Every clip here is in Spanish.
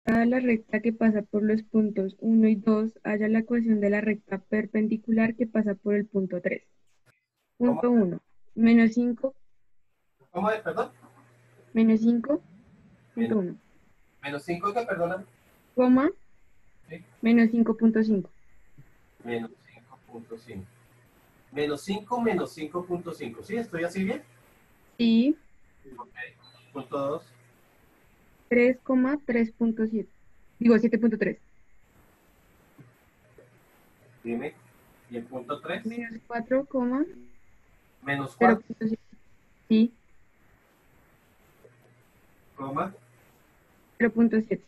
A la recta que pasa por los puntos 1 y 2, halla la ecuación de la recta perpendicular que pasa por el punto 3. ¿Cómo? Punto uno, menos 5, ¿Cómo es, perdón? menos 5, punto Men- 1, menos 5 que perdona. coma, ¿Sí? menos 5.5. Menos 5.5. Menos 5 menos 5.5. ¿Sí? ¿Estoy así bien? Y Ok. Punto 2. 3,3.7. Digo, 7.3. Dime. Y el punto 3. Menos 4, Menos 4, 0.7. Sí, coma. 0.7.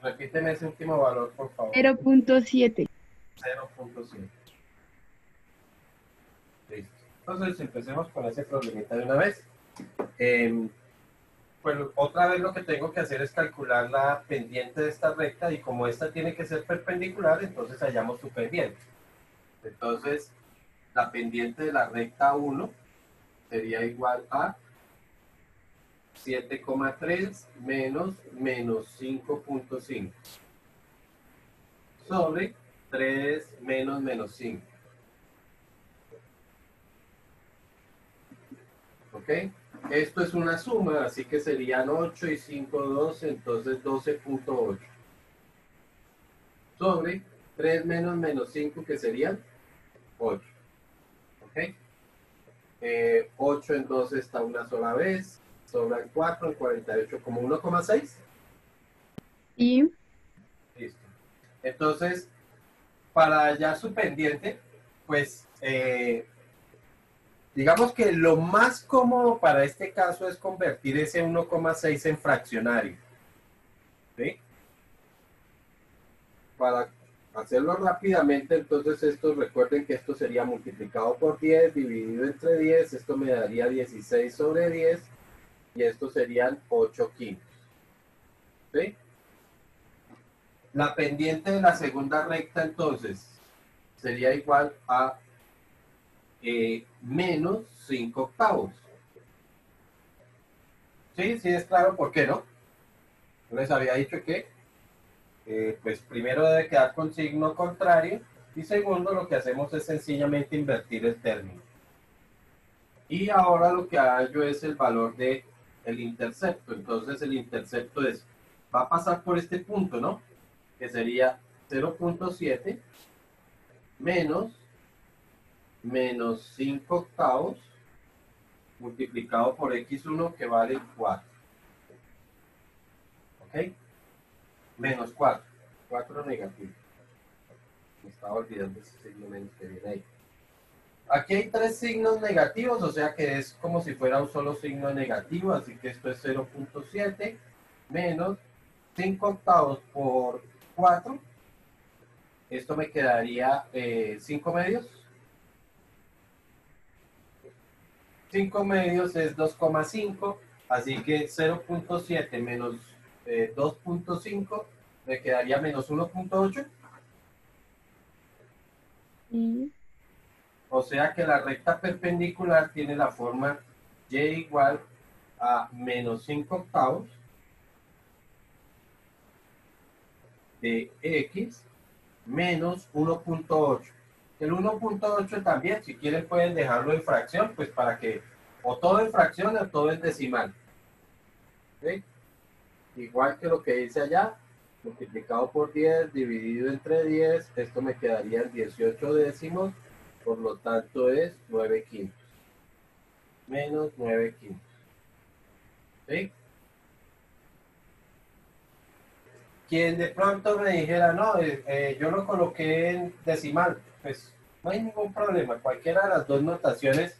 Repíteme ese último valor, por favor. 0.7. 0.7. Listo. Entonces empecemos con ese problemita de una vez. Eh, pues otra vez lo que tengo que hacer es calcular la pendiente de esta recta y como esta tiene que ser perpendicular, entonces hallamos su pendiente. Entonces, la pendiente de la recta 1 sería igual a 7,3 menos menos 5.5 sobre 3 menos menos 5. ¿Ok? Esto es una suma, así que serían 8 y 5, 12, entonces 12.8 sobre 3 menos menos 5, que serían 8. ¿Ok? 8 en 12 está una sola vez, sobran 4 en 48 como 1,6. Y Listo. Entonces, para hallar su pendiente, pues digamos que lo más cómodo para este caso es convertir ese 1,6 en fraccionario. ¿Sí? Para hacerlo rápidamente, entonces esto, recuerden que esto sería multiplicado por 10, dividido entre 10, esto me daría 16 sobre 10, y esto serían 8 quintos. ¿Sí? La pendiente de la segunda recta, entonces, sería igual a menos 5 octavos. Sí, sí es claro, ¿por qué no? Yo les había dicho que, pues primero debe quedar con signo contrario, y segundo lo que hacemos es sencillamente invertir el término. Y ahora lo que hallo es el valor de el intercepto. Entonces el intercepto va a pasar por este punto, ¿no? Que sería 0.7 menos menos 5 octavos multiplicado por x1, que vale 4. ¿Ok? Menos 4. 4 negativo. Me estaba olvidando ese signo menos que viene ahí. Aquí hay tres signos negativos, o sea que es como si fuera un solo signo negativo, así que esto es 0.7 menos 5 octavos por 4. Esto me quedaría 5 medios. 5 medios es 2,5, así que 0.7 menos 2.5 me quedaría menos 1.8. y O sea que la recta perpendicular tiene la forma y igual a menos 5 octavos de x menos 1.8. El 1.8 también, si quieren pueden dejarlo en fracción, pues para que o todo en fracción o todo en decimal. ¿Sí? Igual que lo que dice allá, multiplicado por 10, dividido entre 10, esto me quedaría en 18 décimos, por lo tanto es 9 quintos. Menos 9 quintos. ¿Sí? Quien de pronto me dijera, no, yo lo coloqué en decimal, pues no hay ningún problema, cualquiera de las dos notaciones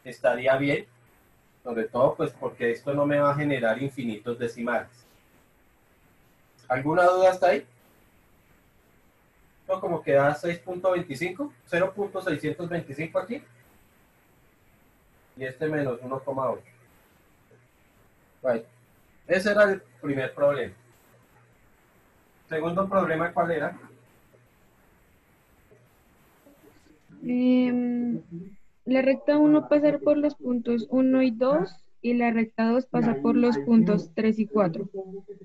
estaría bien, sobre todo pues porque esto no me va a generar infinitos decimales. ¿Alguna duda hasta ahí? No, como que da 6.25, 0.625 aquí, y este menos 1,8. Bueno, ese era el primer problema. Segundo problema, ¿cuál era? em, la recta 1 pasar por los puntos 1 y 2 y la recta 2 pasa por los puntos 3 y 4.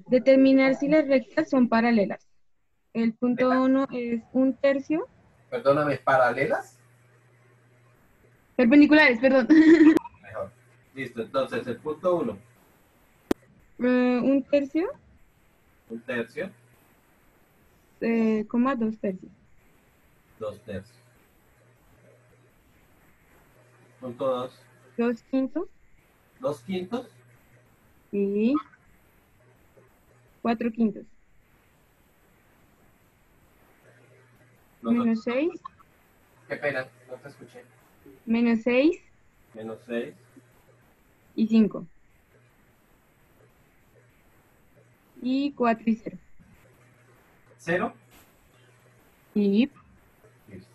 Determinar si las rectas son paralelas. El punto 1 es 1/3. Perdóname, ¿paralelas? Perpendiculares, perdón. Mejor. Listo, entonces el punto 1, 1/3, 1/3, 2/3. 2/3. Punto 2, 2/5 2/5. y 4/5. Menos 6, Qué pena, no te escuché. menos 6 Menos 6. y 5. Y 4 y 0. 0. Y Listo.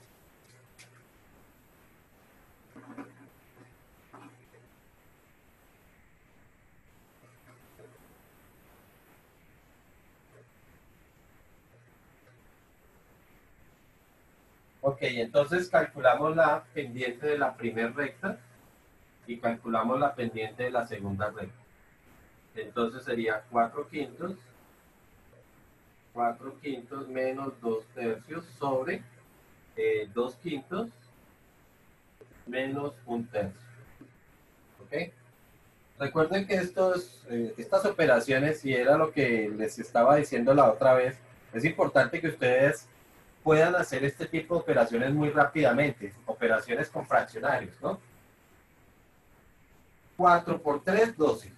Ok, entonces calculamos la pendiente de la primera recta y calculamos la pendiente de la segunda recta. Entonces sería 4/5. 4/5 menos 2/3 sobre 2/5 menos 1/3. ¿Ok? Recuerden que estas operaciones, y era lo que les estaba diciendo la otra vez, es importante que ustedes puedan hacer este tipo de operaciones muy rápidamente, operaciones con fraccionarios, ¿no? 4 por 3, 12,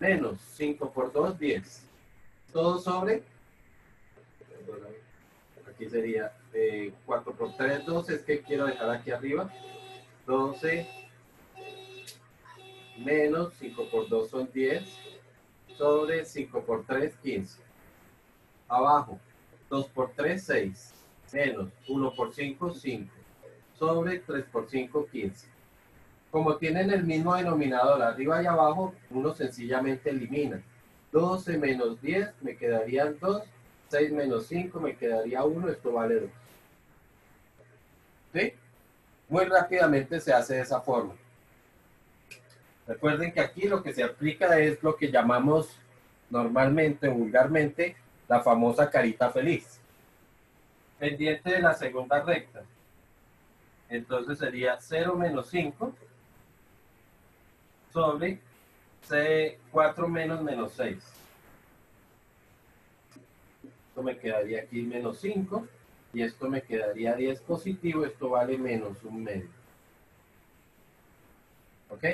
menos 5 por 2, 10. Todo sobre, perdóname, aquí sería 4 por 3, 12, es que quiero dejar aquí arriba, 12 menos 5 por 2 son 10, sobre 5 por 3, 15. Abajo, 2 por 3, 6, menos 1 por 5, 5, sobre 3 por 5, 15. Como tienen el mismo denominador arriba y abajo, uno sencillamente elimina. 12 menos 10 me quedarían 2, 6 menos 5 me quedaría 1, esto vale 2. ¿Sí? Muy rápidamente se hace de esa forma. Recuerden que aquí lo que se aplica es lo que llamamos normalmente, vulgarmente, la famosa carita feliz. Pendiente de la segunda recta. Entonces sería 0 menos 5 sobre 4 menos 6. Esto me quedaría aquí menos 5 y esto me quedaría 10 positivo, esto vale menos 1/2. ¿Ok?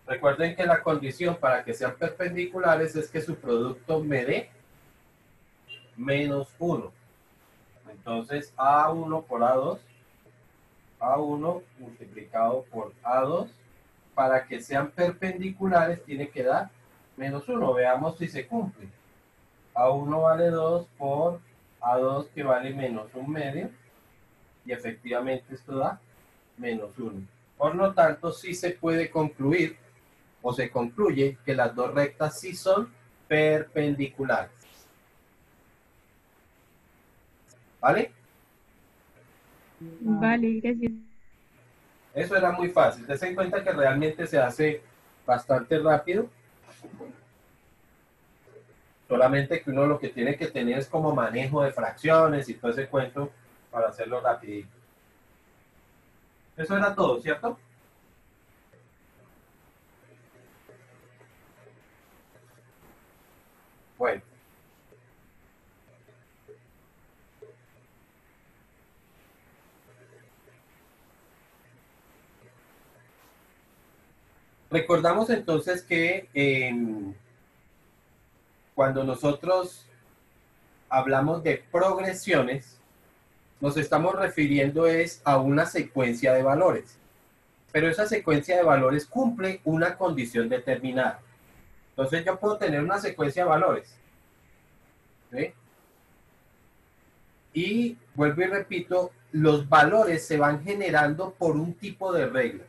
Recuerden que la condición para que sean perpendiculares es que su producto me dé menos 1. Entonces A1 por A2, A1 multiplicado por A2, para que sean perpendiculares tiene que dar menos 1. Veamos si se cumple. A1 vale 2 por A2 que vale menos 1/2 y efectivamente esto da menos 1. Por lo tanto, sí se puede concluir o se concluye que las dos rectas sí son perpendiculares. ¿Vale? vale, gracias. Eso era muy fácil. Ten en cuenta que realmente se hace bastante rápido. Solamente que uno lo que tiene que tener es como manejo de fracciones y todo ese cuento para hacerlo rapidito. Eso era todo, ¿cierto? Bueno. Recordamos entonces que cuando nosotros hablamos de progresiones, nos estamos refiriendo es a una secuencia de valores. Pero esa secuencia de valores cumple una condición determinada. Entonces yo puedo tener una secuencia de valores. ¿Sí? Y vuelvo y repito, los valores se van generando por un tipo de regla.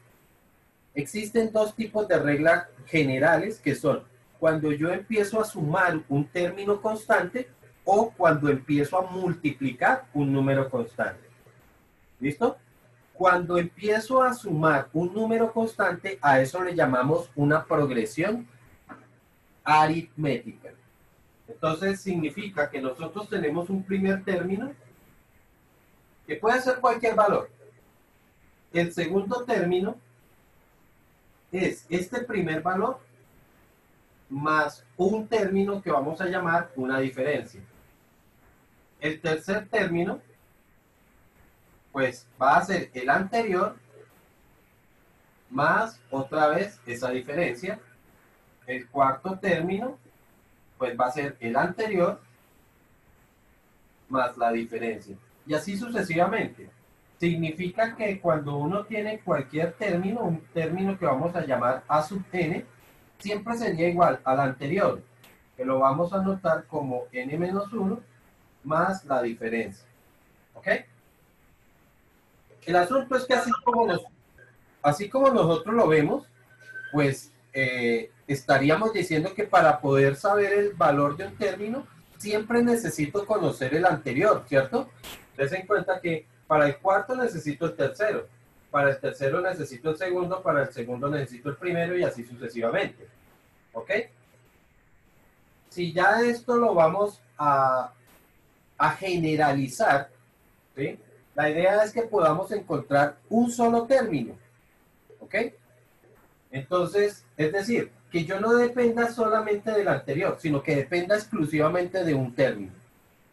Existen dos tipos de reglas generales que son cuando yo empiezo a sumar un término constante o cuando empiezo a multiplicar un número constante. ¿Listo? Cuando empiezo a sumar un número constante, a eso le llamamos una progresión aritmética. Entonces significa que nosotros tenemos un primer término que puede ser cualquier valor. El segundo término es este primer valor más un término que vamos a llamar una diferencia. El tercer término, pues va a ser el anterior más otra vez esa diferencia. El cuarto término, pues va a ser el anterior más la diferencia. Y así sucesivamente. Significa que cuando uno tiene cualquier término, un término que vamos a llamar a sub n, siempre sería igual al anterior, que lo vamos a anotar como n-1 más la diferencia. ¿Ok? El asunto es que así como nosotros lo vemos, pues estaríamos diciendo que para poder saber el valor de un término, siempre necesito conocer el anterior, ¿cierto? Ten en cuenta que para el cuarto necesito el tercero, para el tercero necesito el segundo, para el segundo necesito el primero y así sucesivamente. ¿Ok? Si ya esto lo vamos a generalizar, ¿sí? La idea es que podamos encontrar un solo término. ¿Ok? Entonces, es decir, que yo no dependa solamente del anterior, sino que dependa exclusivamente de un término.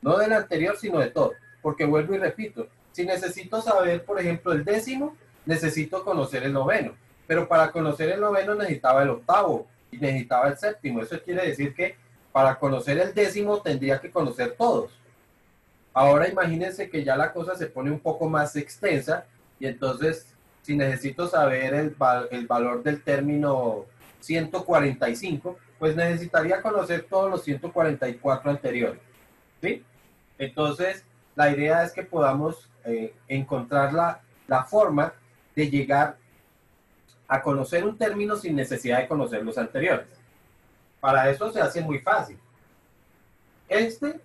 No del anterior, sino de todo. Porque vuelvo y repito, si necesito saber, por ejemplo, el décimo, necesito conocer el noveno. Pero para conocer el noveno necesitaba el octavo y necesitaba el séptimo. Eso quiere decir que para conocer el décimo tendría que conocer todos. Ahora imagínense que ya la cosa se pone un poco más extensa y entonces si necesito saber el valor del término 145, pues necesitaría conocer todos los 144 anteriores. ¿Sí? Entonces, la idea es que podamos encontrar la forma de llegar a conocer un término sin necesidad de conocer los anteriores. Para eso se hace muy fácil. Este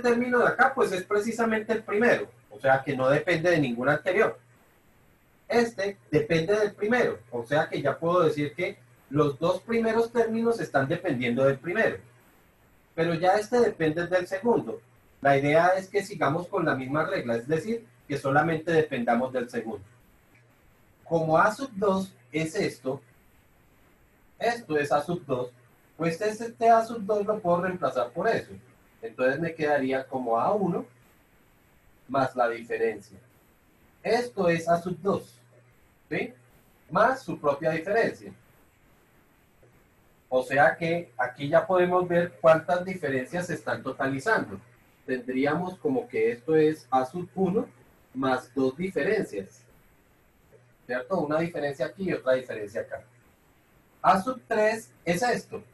término de acá, pues es precisamente el primero, o sea que no depende de ningún anterior. Este depende del primero, o sea que ya puedo decir que los dos primeros términos están dependiendo del primero. Pero ya este depende del segundo. La idea es que sigamos con la misma regla, es decir, que solamente dependamos del segundo. Como A sub 2 es esto es A sub 2, pues este A sub 2 lo puedo reemplazar por eso. Entonces me quedaría como A1 más la diferencia. Esto es A sub 2, ¿sí? Más su propia diferencia. O sea que aquí ya podemos ver cuántas diferencias se están totalizando. Tendríamos como que esto es A sub 1 más dos diferencias. ¿Cierto? Una diferencia aquí y otra diferencia acá. A sub 3 es esto.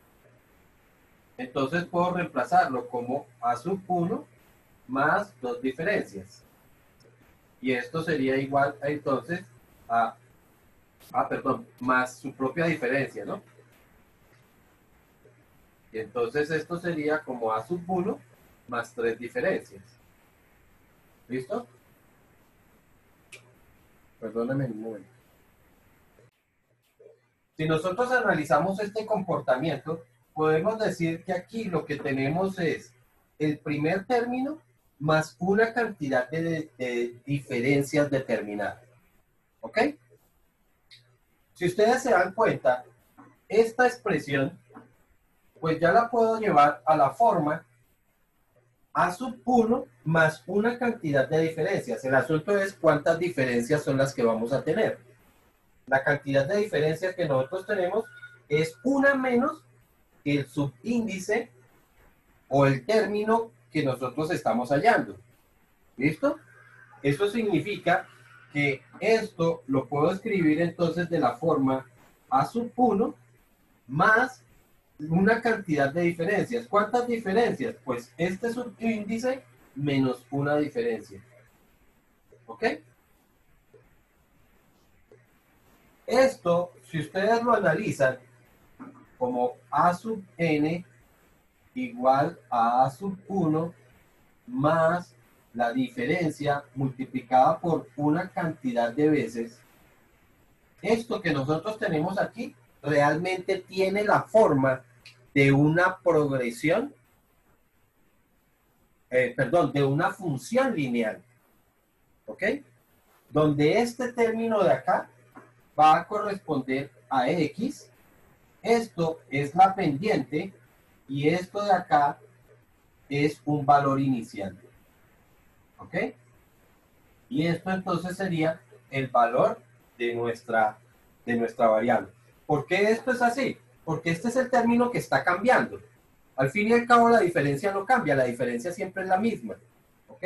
Entonces puedo reemplazarlo como A sub 1 más dos diferencias. Y esto sería igual a, entonces más su propia diferencia, ¿no? Y entonces esto sería como A sub 1 más tres diferencias. ¿Listo? Perdóname un momento. Si nosotros analizamos este comportamiento, podemos decir que aquí lo que tenemos es el primer término más una cantidad de diferencias determinadas. ¿Ok? Si ustedes se dan cuenta, esta expresión, pues ya la puedo llevar a la forma A sub 1 más una cantidad de diferencias. El asunto es cuántas diferencias son las que vamos a tener. La cantidad de diferencias que nosotros tenemos es una menos el subíndice o el término que nosotros estamos hallando. ¿Listo? Eso significa que esto lo puedo escribir entonces de la forma A sub 1 más una cantidad de diferencias. ¿Cuántas diferencias? Pues este subíndice menos una diferencia. ¿Ok? Esto, si ustedes lo analizan como A sub n igual a A sub 1 más la diferencia multiplicada por una cantidad de veces, esto que nosotros tenemos aquí realmente tiene la forma de una progresión, perdón, de una función lineal, ¿ok? Donde este término de acá va a corresponder a X, esto es la pendiente y esto de acá es un valor inicial, ¿ok? Y esto entonces sería el valor de nuestra variable. ¿Por qué esto es así? Porque este es el término que está cambiando. Al fin y al cabo la diferencia no cambia, la diferencia siempre es la misma, ¿ok?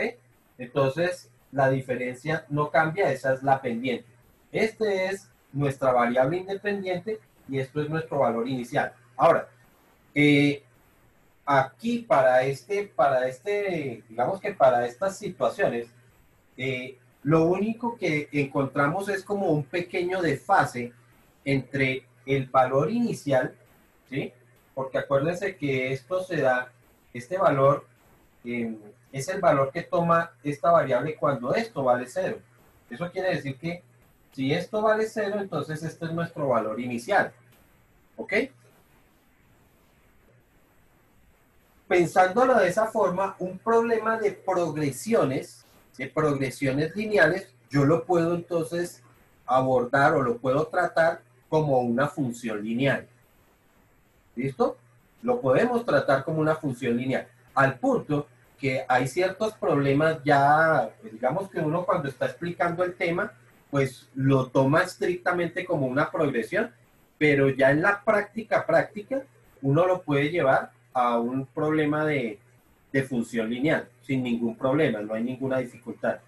Entonces la diferencia no cambia, esa es la pendiente. Este es nuestra variable independiente y esto es nuestro valor inicial. Ahora, aquí digamos que para estas situaciones, lo único que encontramos es como un pequeño desfase entre el valor inicial, ¿sí? Porque acuérdense que esto se da, este valor es el valor que toma esta variable cuando esto vale 0. Eso quiere decir que si esto vale 0, entonces este es nuestro valor inicial, ¿ok? Pensándolo de esa forma, un problema de progresiones lineales, yo lo puedo entonces abordar o lo puedo tratar como una función lineal. ¿Listo? Lo podemos tratar como una función lineal. Al punto que hay ciertos problemas ya, digamos que uno cuando está explicando el tema, pues lo toma estrictamente como una progresión, pero ya en la práctica, uno lo puede llevar a un problema de función lineal, sin ningún problema, no hay ninguna dificultad.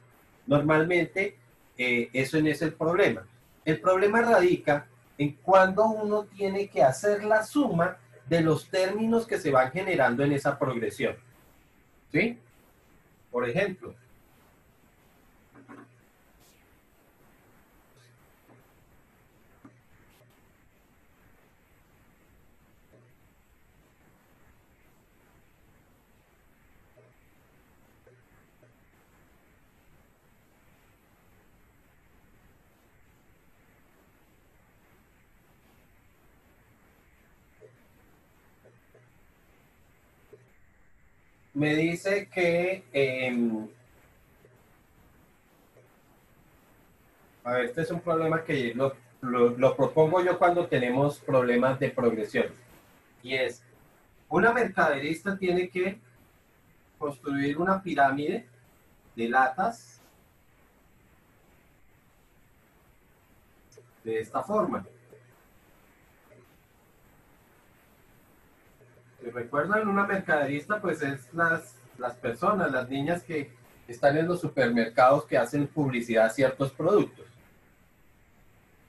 Normalmente, eso no es el problema. El problema radica en cuando uno tiene que hacer la suma de los términos que se van generando en esa progresión. ¿Sí? Por ejemplo, me dice que, a ver, este es un problema que lo propongo yo cuando tenemos problemas de progresión. Y es, una mercaderista tiene que construir una pirámide de latas de esta forma. Si recuerdan, una mercaderista, pues es las personas, las niñas que están en los supermercados que hacen publicidad a ciertos productos.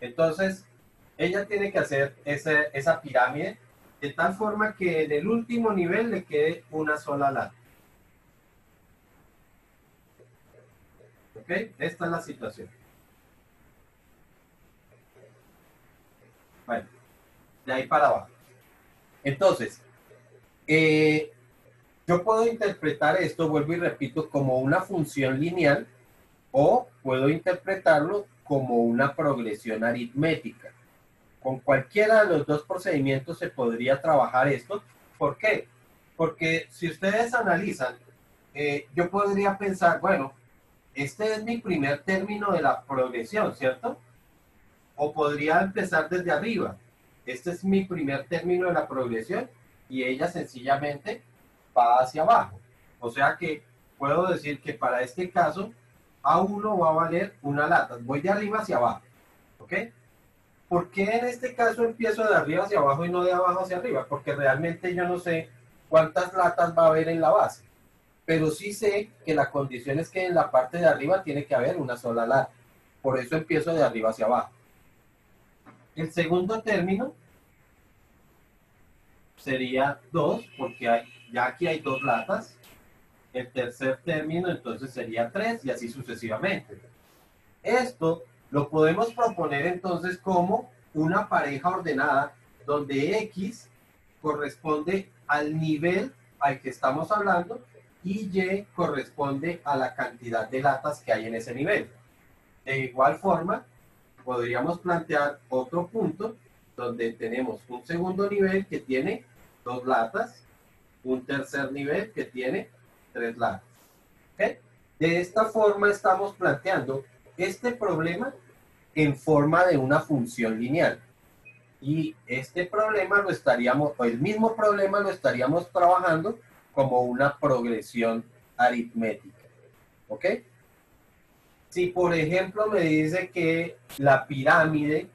Entonces, ella tiene que hacer esa pirámide de tal forma que en el último nivel le quede una sola lata. ¿Ok? Esta es la situación. Bueno, de ahí para abajo. Entonces, yo puedo interpretar esto, vuelvo y repito, como una función lineal o puedo interpretarlo como una progresión aritmética. Con cualquiera de los dos procedimientos se podría trabajar esto. ¿Por qué? Porque si ustedes analizan, yo podría pensar, bueno, este es mi primer término de la progresión, ¿cierto? O podría empezar desde arriba. Este es mi primer término de la progresión y ella sencillamente va hacia abajo. O sea que puedo decir que para este caso A1 va a valer una lata. Voy de arriba hacia abajo. ¿Ok? ¿Por qué en este caso empiezo de arriba hacia abajo y no de abajo hacia arriba? Porque realmente yo no sé cuántas latas va a haber en la base. Pero sí sé que la condición es que en la parte de arriba tiene que haber una sola lata. Por eso empiezo de arriba hacia abajo. El segundo término sería 2, porque ya aquí hay 2 latas. El tercer término entonces sería 3 y así sucesivamente. Esto lo podemos proponer entonces como una pareja ordenada donde X corresponde al nivel al que estamos hablando y Y corresponde a la cantidad de latas que hay en ese nivel. De igual forma, podríamos plantear otro punto donde tenemos un segundo nivel que tiene 2 latas, un tercer nivel que tiene 3 latas. ¿Okay? De esta forma estamos planteando este problema en forma de una función lineal. Y este problema lo estaríamos, o el mismo problema lo estaríamos trabajando como una progresión aritmética. ¿Ok? Si por ejemplo me dice que la pirámide,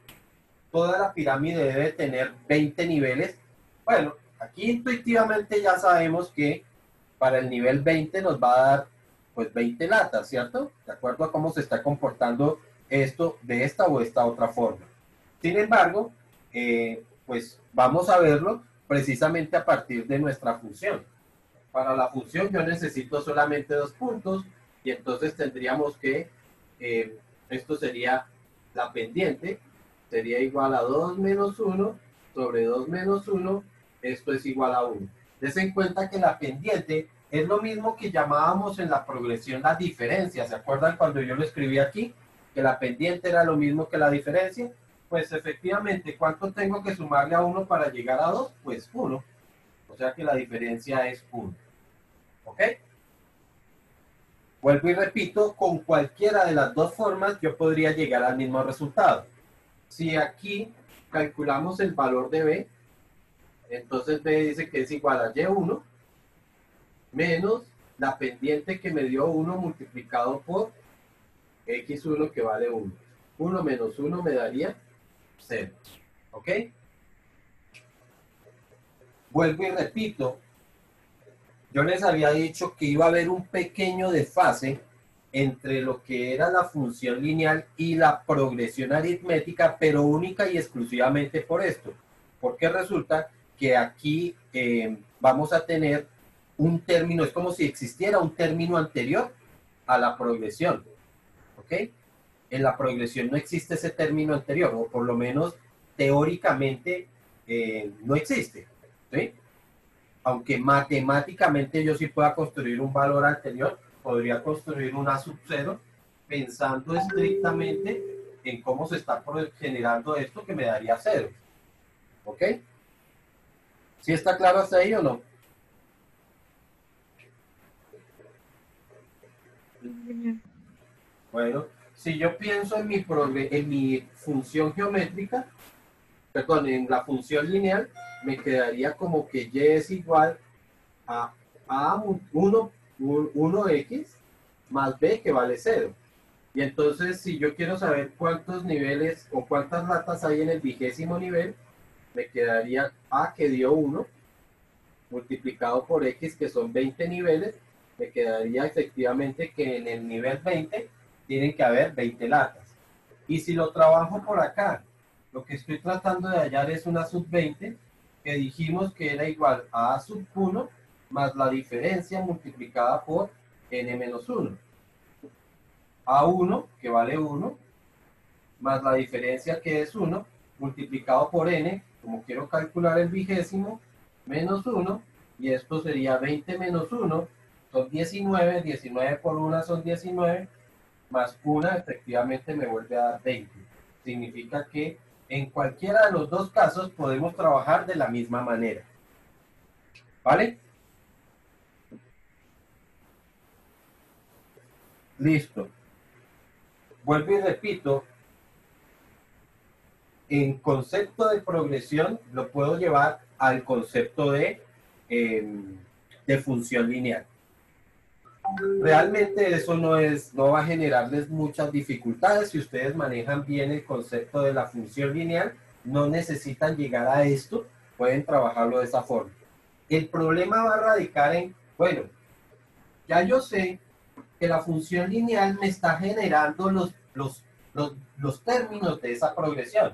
toda la pirámide debe tener 20 niveles, bueno, aquí intuitivamente ya sabemos que para el nivel 20 nos va a dar pues 20 latas, ¿cierto? De acuerdo a cómo se está comportando esto de esta o esta otra forma. Sin embargo, pues vamos a verlo precisamente a partir de nuestra función. Para la función yo necesito solamente 2 puntos y entonces tendríamos que, esto sería la pendiente, sería igual a 2 menos 1 sobre 2 menos 1, esto es igual a 1. Dense en cuenta que la pendiente es lo mismo que llamábamos en la progresión la diferencia. ¿Se acuerdan cuando yo lo escribí aquí? Que la pendiente era lo mismo que la diferencia. Pues efectivamente, ¿cuánto tengo que sumarle a 1 para llegar a 2? Pues 1. O sea que la diferencia es 1. ¿Ok? Vuelvo y repito, con cualquiera de las dos formas yo podría llegar al mismo resultado. Si aquí calculamos el valor de B, entonces B dice que es igual a Y1 menos la pendiente que me dio 1 multiplicado por X1 que vale 1. 1 menos 1 me daría 0. ¿Ok? Vuelvo y repito, yo les había dicho que iba a haber un pequeño desfase entre lo que era la función lineal y la progresión aritmética, pero única y exclusivamente por esto. Porque resulta que aquí vamos a tener un término, es como si existiera un término anterior a la progresión. ¿Ok? En la progresión no existe ese término anterior, o por lo menos teóricamente no existe. ¿Sí? Aunque matemáticamente yo sí pueda construir un valor anterior, podría construir una sub 0 pensando estrictamente en cómo se está generando esto que me daría 0. ¿Ok? ¿Sí está claro hasta ahí o no? Bueno, si yo pienso en mi función geométrica, perdón, en la función lineal, me quedaría como que y es igual a 1x más b que vale 0. Y entonces, si yo quiero saber cuántos niveles o cuántas latas hay en el 20º nivel, me quedaría a que dio 1 multiplicado por x, que son 20 niveles, me quedaría efectivamente que en el nivel 20 tienen que haber 20 latas. Y si lo trabajo por acá, lo que estoy tratando de hallar es una sub 20, que dijimos que era igual a sub 1 más la diferencia multiplicada por n-1. A1, que vale 1, más la diferencia que es 1, multiplicado por n, como quiero calcular el 20º, menos 1, y esto sería 20 menos 1, son 19, 19 por 1 son 19, más 1 efectivamente me vuelve a dar 20. Significa que en cualquiera de los dos casos podemos trabajar de la misma manera. ¿Vale? Listo. Vuelvo y repito, en concepto de progresión lo puedo llevar al concepto de función lineal. Realmente eso no va a generarles muchas dificultades. Si ustedes manejan bien el concepto de la función lineal, no necesitan llegar a esto, pueden trabajarlo de esa forma. El problema va a radicar en, bueno, ya yo sé que la función lineal me está generando los términos de esa progresión.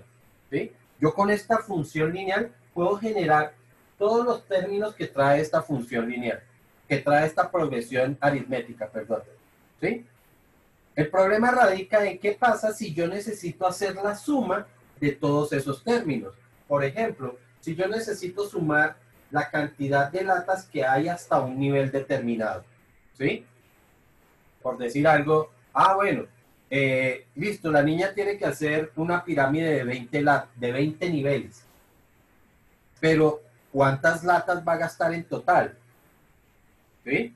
¿Sí? Yo con esta función lineal puedo generar todos los términos que trae esta función lineal, que trae esta progresión aritmética, perdón. ¿Sí? El problema radica en qué pasa si yo necesito hacer la suma de todos esos términos. Por ejemplo, si yo necesito sumar la cantidad de latas que hay hasta un nivel determinado. ¿sí? Por decir algo, bueno, listo, la niña tiene que hacer una pirámide de 20 niveles, pero ¿cuántas latas va a gastar en total? ¿Sí?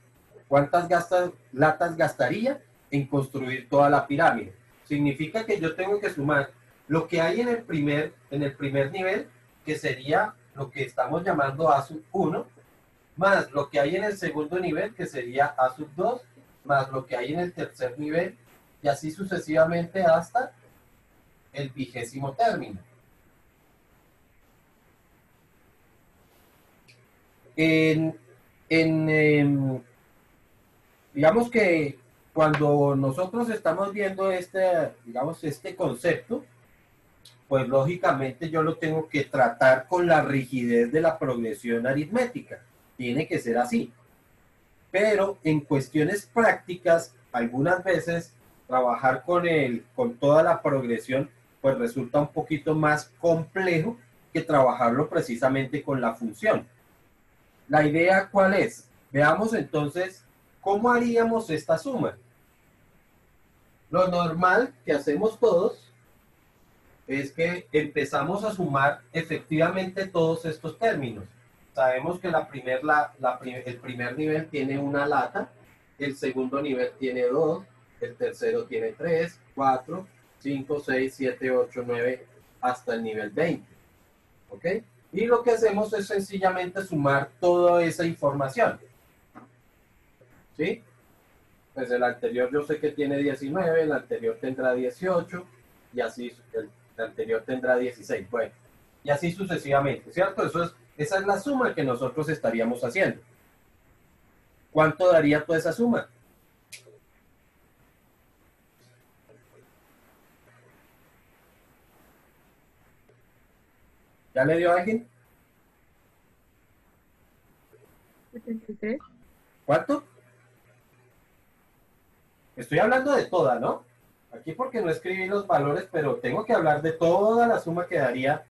¿Cuántas latas gastaría en construir toda la pirámide? Significa que yo tengo que sumar lo que hay en el primer nivel, que sería lo que estamos llamando A sub 1, más lo que hay en el segundo nivel, que sería A sub 2, más lo que hay en el tercer nivel, y así sucesivamente hasta el 20º término. Digamos que cuando nosotros estamos viendo este concepto, pues lógicamente yo lo tengo que tratar con la rigidez de la progresión aritmética. Tiene que ser así. Pero en cuestiones prácticas, algunas veces trabajar con toda la progresión, pues resulta un poquito más complejo que trabajarlo precisamente con la función. ¿La idea cuál es? Veamos entonces cómo haríamos esta suma. Lo normal que hacemos todos es que empezamos a sumar efectivamente todos estos términos. Sabemos que el primer nivel tiene una lata, el segundo nivel tiene 2, el tercero tiene 3, 4, 5, 6, 7, 8, 9, hasta el nivel 20. ¿Ok? Y lo que hacemos es sencillamente sumar toda esa información. ¿Sí? Pues el anterior yo sé que tiene 19, el anterior tendrá 18, y así el anterior tendrá 16. Bueno, y así sucesivamente, ¿cierto? Esa es la suma que nosotros estaríamos haciendo. ¿Cuánto daría toda esa suma? ¿Ya le dio a alguien? 73. ¿Cuánto? Estoy hablando de toda, ¿no? Aquí porque no escribí los valores, pero tengo que hablar de toda la suma que daría